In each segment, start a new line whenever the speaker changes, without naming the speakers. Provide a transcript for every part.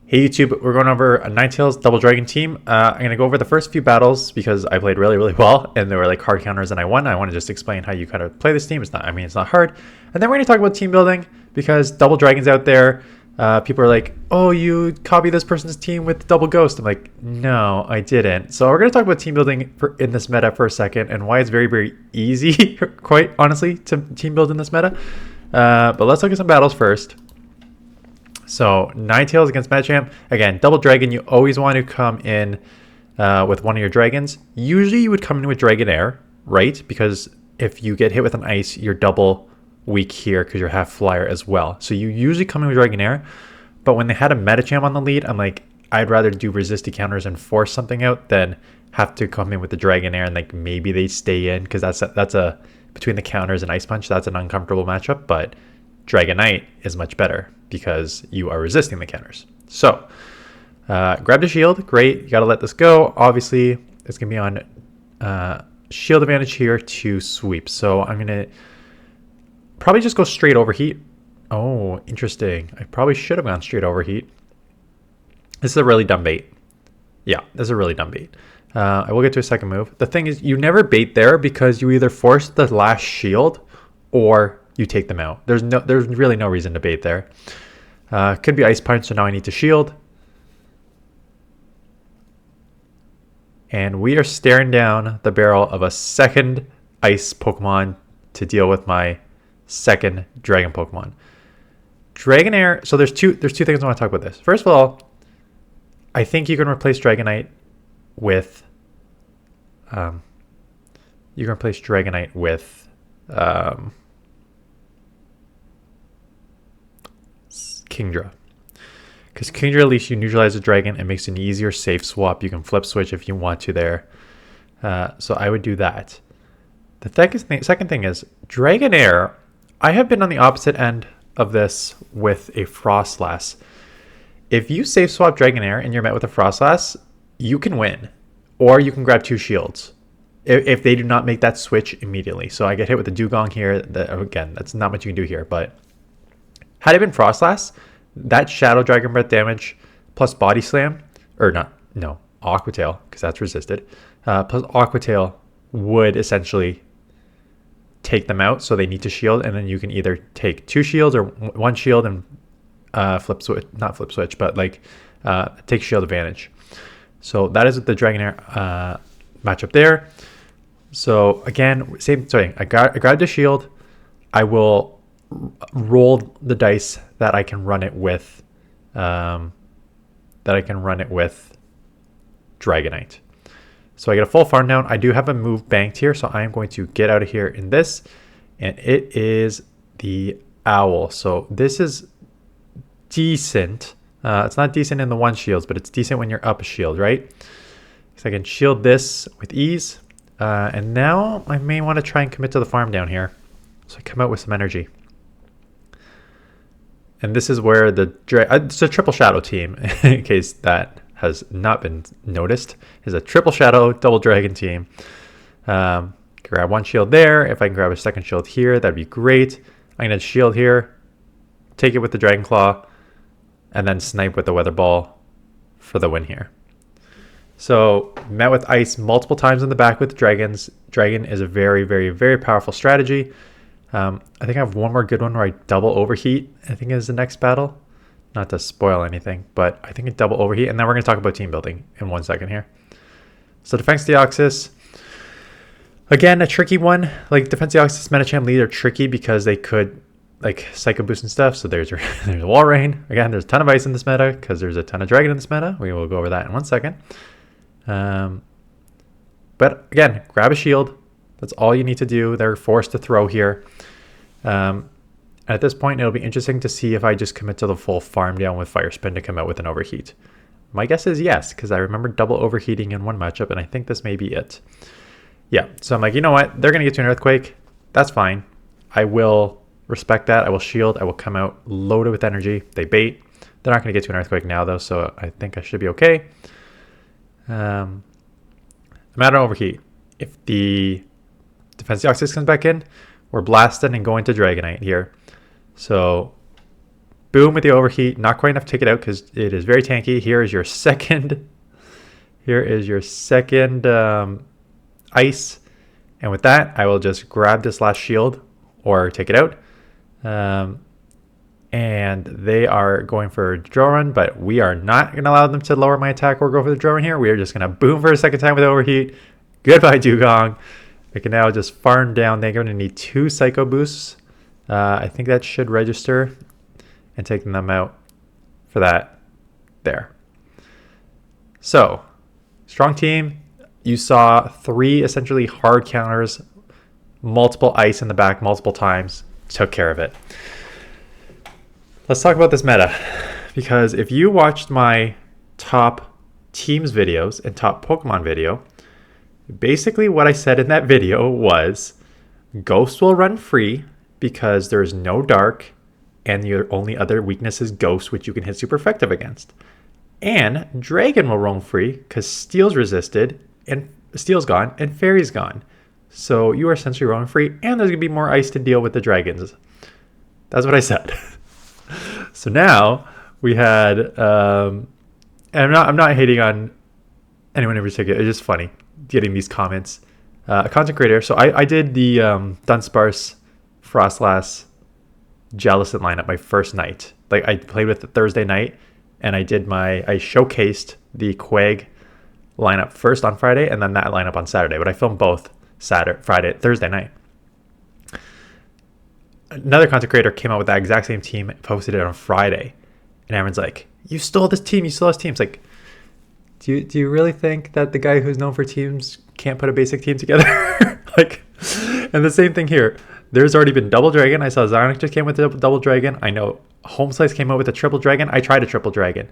Hey YouTube, we're going over a Ninetales Double Dragon team. I'm going to go over the first few battles because I played really well and there were like hard counters and I won. I want to just explain how you kind of play this team. It's not hard. And then we're going to talk about team building because Double Dragon's out there. People are like, oh, you copy this person's team with Double Ghost. I'm like, no, I didn't. So we're going to talk about team building in this meta for a second and why it's very easy, quite honestly, to team build in this meta. But let's look at some battles first. So Ninetales against Metachamp. Again, Double Dragon, you always want to come in with one of your dragons. Usually you would come in with Dragonair, right? Because if you get hit with an ice, you're double weak here because you're half flyer as well. So you usually come in with Dragonair. But when they had a Metachamp on the lead, I'm like, I'd rather do resisty counters and force something out than have to come in with the Dragonair and like maybe they stay in because that's a between the counters and Ice Punch, that's an uncomfortable matchup. But Dragonite is much better because you are resisting the counters. So grab the shield. Great. You got to let this go. Obviously, it's going to be on shield advantage here to sweep. So I'm going to probably just go straight overheat. Oh, interesting. I probably should have gone straight overheat. This is a really dumb bait. Yeah, this is a really dumb bait. I will get to a second move. The thing is, you never bait there because you either force the last shield or you take them out. There's really no reason to bait there. Could be Ice Punch, so now I need to shield. And we are staring down the barrel of a second Ice Pokemon to deal with my second Dragon Pokemon. Dragonair, so there's two things I want to talk about this. First of all, I think you can replace Dragonite with Kingdra, because Kingdra, at least you neutralize the dragon. It makes an easier safe swap. You can flip switch if you want to there. So I would do that. The second thing is Dragonair. I have been on the opposite end of this with a Frostlass. If you safe swap Dragonair and you're met with a Frostlass, you can win, or you can grab two shields if they do not make that switch immediately. So I get hit with the Dugong here. Again, that's not much you can do here, but had it been Frostlass, that Shadow Dragon Breath damage plus Body Slam, or Aqua Tail, because that's resisted, plus Aqua Tail would essentially take them out, so they need to shield, and then you can either take two shields or one shield and take shield advantage. So that is the Dragonair matchup there. So again, same thing. I grabbed the shield. I will roll the dice that I can run it with Dragonite. So I get a full farm down. I do have a move banked here, so I am going to get out of here in this, and it is the Owl. So this is decent. It's not decent in the one shields, but it's decent when you're up a shield, right? So I can shield this with ease, and now I may want to try and commit to the farm down here. So I come out with some energy. And this is where it's a triple shadow team, in case that has not been noticed. It's a triple shadow double dragon team. Grab one shield there. If I can grab a second shield here, that'd be great. I'm going to shield here, take it with the Dragon Claw, and then snipe with the Weather Ball for the win here. So met with ice multiple times in the back with dragons. Dragon is a very powerful strategy. I think I have one more good one where I double overheat, I think is the next battle. Not to spoil anything, but I think it double overheat. And then we're going to talk about team building in 1 second here. So Defense Deoxys. Again, a tricky one. Like Defense Deoxys, Metachamp lead are tricky because they could like Psycho Boost and stuff. So there's a walrein. Again, there's a ton of ice in this meta because there's a ton of dragon in this meta. We will go over that in 1 second. But again, grab a shield. That's all you need to do. They're forced to throw here. At this point, it'll be interesting to see if I just commit to the full farm down with Fire Spin to come out with an overheat. My guess is yes, because I remember double overheating in one matchup, and I think this may be it. Yeah, so I'm like, you know what? They're going to get to an Earthquake. That's fine. I will respect that. I will shield. I will come out loaded with energy. They bait. They're not going to get to an Earthquake now, though, so I think I should be okay. I'm at an overheat. If the Defense Deoxys comes back in, we're blasting and going to Dragonite here. So boom with the overheat. Not quite enough to take it out because it is very tanky. Here is your second. Here is your second ice. And with that, I will just grab this last shield or take it out. And they are going for a drill run, but we are not going to allow them to lower my attack or go for the drill run here. We are just going to boom for a second time with overheat. Goodbye, Dugong. We can now just farm down. They're going to need 2 Psycho Boosts. I think that should register and taking them out for that there. So, strong team. You saw 3 essentially hard counters, multiple ice in the back multiple times. Took care of it. Let's talk about this meta, because if you watched my top teams videos and top Pokemon video, basically what I said in that video was Ghost will run free because there's no dark and your only other weakness is Ghost, which you can hit super effective against. And Dragon will roam free because Steel's resisted and Steel's gone and Fairy's gone. So you are essentially roaming free, and there's going to be more ice to deal with the dragons. That's what I said. So now we had, and I'm not hating on anyone in particular. It's just funny getting these comments. A content creator. So I did the Dunsparce, Frostlass, Jellicent lineup my first night. Like I played with it Thursday night, and I showcased the Quag lineup first on Friday, and then that lineup on Saturday. But I filmed both Thursday night. Another content creator came out with that exact same team, posted it on Friday, and everyone's like, "You stole this team! You stole this team!" It's like, do you really think that the guy who's known for teams can't put a basic team together? Like, and the same thing here. There's already been double dragon. I saw Zionic just came with a double dragon. I know Home Slice came out with a triple dragon. I tried a triple dragon.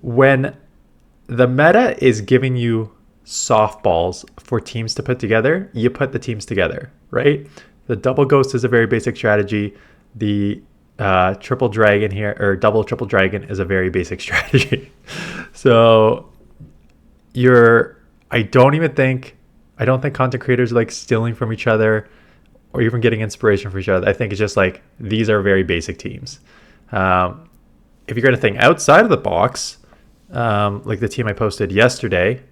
When the meta is giving you softballs for teams to put together, you put the teams together, right? The double ghost is a very basic strategy. The triple dragon here, or double triple dragon, is a very basic strategy. So I don't think content creators are like stealing from each other or even getting inspiration from each other. I think it's just like, these are very basic teams. If you're going to think outside of the box, like the team I posted yesterday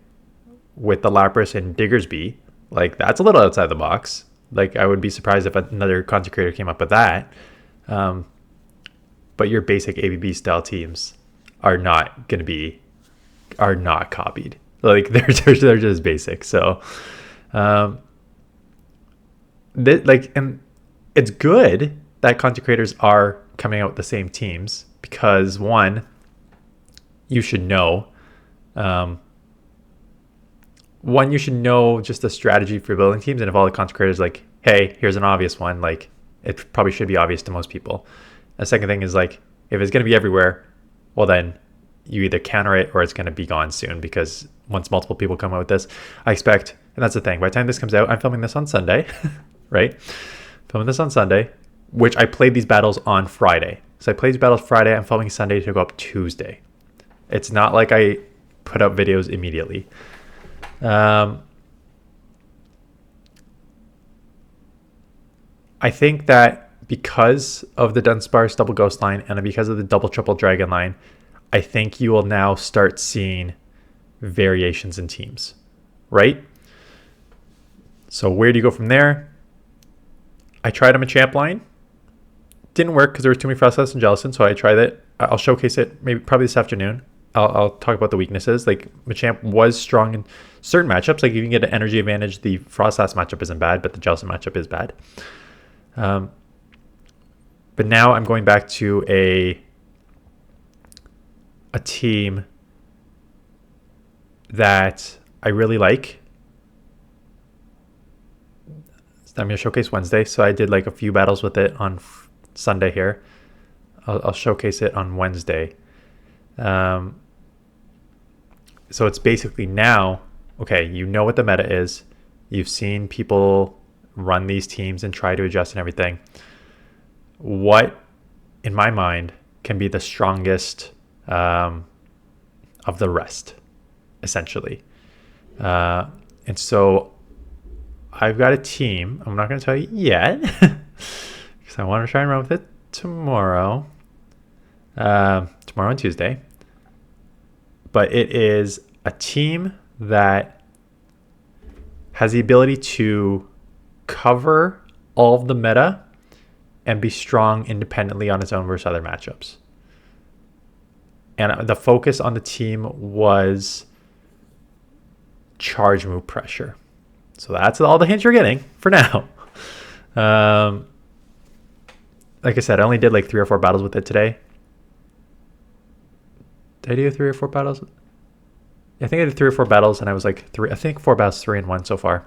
with the Lapras and Diggersby, like that's a little outside the box. Like I would be surprised if another content creator came up with that. But your basic ABB style teams are not copied. Like they're just basic. So, and it's good that content creators are coming out with the same teams, because one, you should know just the strategy for building teams. And if all the content creators like, hey, here's an obvious one, like it probably should be obvious to most people. The second thing is like, if it's going to be everywhere, well then you either counter it or it's going to be gone soon, because once multiple people come out with this, I expect, and that's the thing, by the time this comes out, I'm filming this on Sunday, right? Filming this on Sunday, which I played these battles on Friday. So I played these battles Friday, I'm filming Sunday to go up Tuesday. It's not like I put up videos immediately. I think that because of the Dunsparce double ghost line and because of the double triple dragon line, I think you will now start seeing variations in teams, right? So where do you go from there? I tried on a champ line. Didn't work because there was too many Frostlass and Jellicent, so I tried it. I'll showcase it probably this afternoon. I'll talk about the weaknesses. Like Machamp was strong in certain matchups. Like you can get an energy advantage. The Frostlass matchup isn't bad, but the Jellicent matchup is bad. But now I'm going back to a team that I really like. I'm going to showcase Wednesday. So I did like a few battles with it on Sunday here. I'll showcase it on Wednesday. So it's basically now, okay, you know what the meta is. You've seen people run these teams and try to adjust and everything. What, in my mind, can be the strongest of the rest, essentially. And so I've got a team. I'm not going to tell you yet because I want to try and run with it tomorrow. tomorrow and Tuesday. But it is a team that has the ability to cover all of the meta and be strong independently on its own versus other matchups. And the focus on the team was charge move pressure. So that's all the hints you're getting for now. Like I said, I only did like 3 or 4 battles with it today. Did I do 3 or 4 battles? I think I did 3 or 4 battles, and I was like 4 battles, 3-1 so far.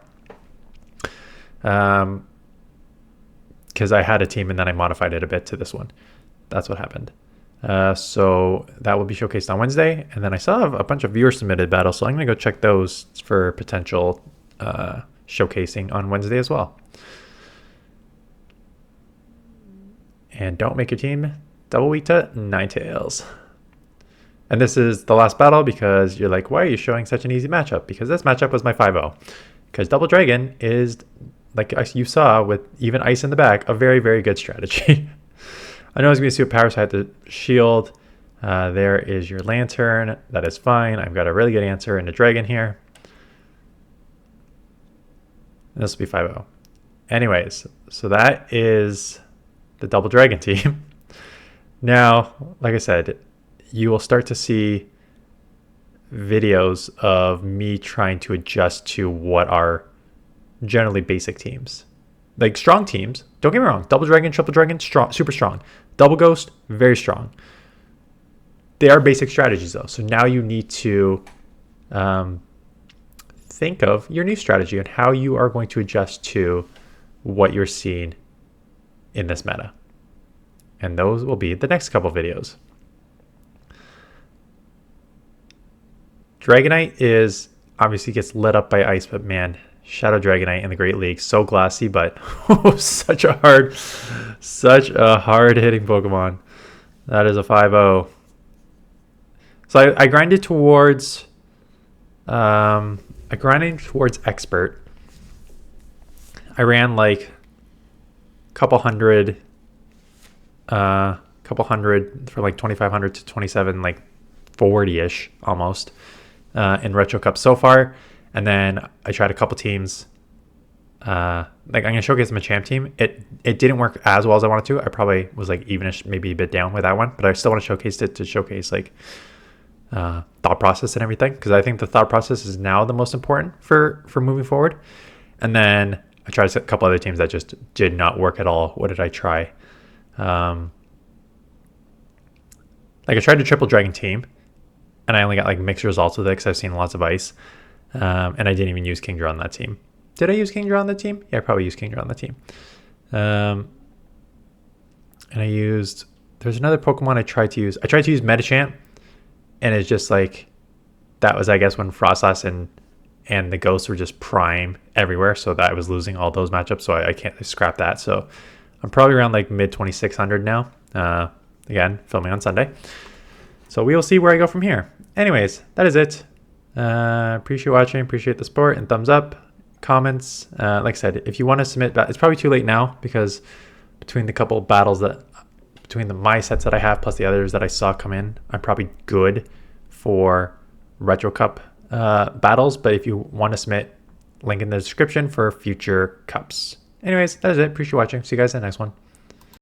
Because I had a team and then I modified it a bit to this one. That's what happened. So that will be showcased on Wednesday, and then I still have a bunch of viewer submitted battles, so I'm gonna go check those for potential showcasing on Wednesday as well. And don't make your team double weak to Ninetales. And this is the last battle because you're like, why are you showing such an easy matchup? Because this matchup was my 5-0. Because Double Dragon is, like you saw with even ice in the back, a very, very good strategy. I know it's going to be super power, so I had to shield. There is your Lantern. That is fine. I've got a really good answer into Dragon here. And this will be 5-0. Anyways, so that is the Double Dragon team. Now, like I said, you will start to see videos of me trying to adjust to what are generally basic teams. Like strong teams, don't get me wrong, Double Dragon, Triple Dragon, strong, super strong. Double Ghost, very strong. They are basic strategies though. So now you need to think of your new strategy and how you are going to adjust to what you're seeing in this meta. And those will be the next couple videos. Dragonite is obviously gets lit up by ice, but man, Shadow Dragonite in the Great League, so glassy, but such a hard hitting Pokemon. That is a 5-0. So I grinded towards expert. I ran like a couple hundred for like 2,500 to 27, like 40-ish almost in Retro Cup so far. And then I tried a couple teams. Like I'm going to showcase my champ team. It didn't work as well as I wanted to. I probably was like evenish, maybe a bit down with that one. But I still want to showcase it to showcase like thought process and everything. Because I think the thought process is now the most important for moving forward. And then I tried a couple other teams that just did not work at all. What did I try? Like I tried a Triple Dragon team. And I only got like mixed results with it because I've seen lots of ice. And I didn't even use Kingdra on that team. Did I use Kingdra on that team? Yeah, I probably used Kingdra on that team. And I used... There's another Pokemon I tried to use. I tried to use Medicham. And it's just like... That was, I guess, when Frostlass and the Ghosts were just prime everywhere. So that I was losing all those matchups. So I can't scrap that. So I'm probably around like mid 2,600 now. Again, filming on Sunday. So we will see where I go from here. Anyways, that is it. Appreciate watching. Appreciate the support and thumbs up, comments. Like I said, if you want to submit, it's probably too late now because between the couple battles between my sets that I have plus the others that I saw come in, I'm probably good for Retro Cup battles. But if you want to submit, link in the description for future cups. Anyways, that is it. Appreciate watching. See you guys in the next one.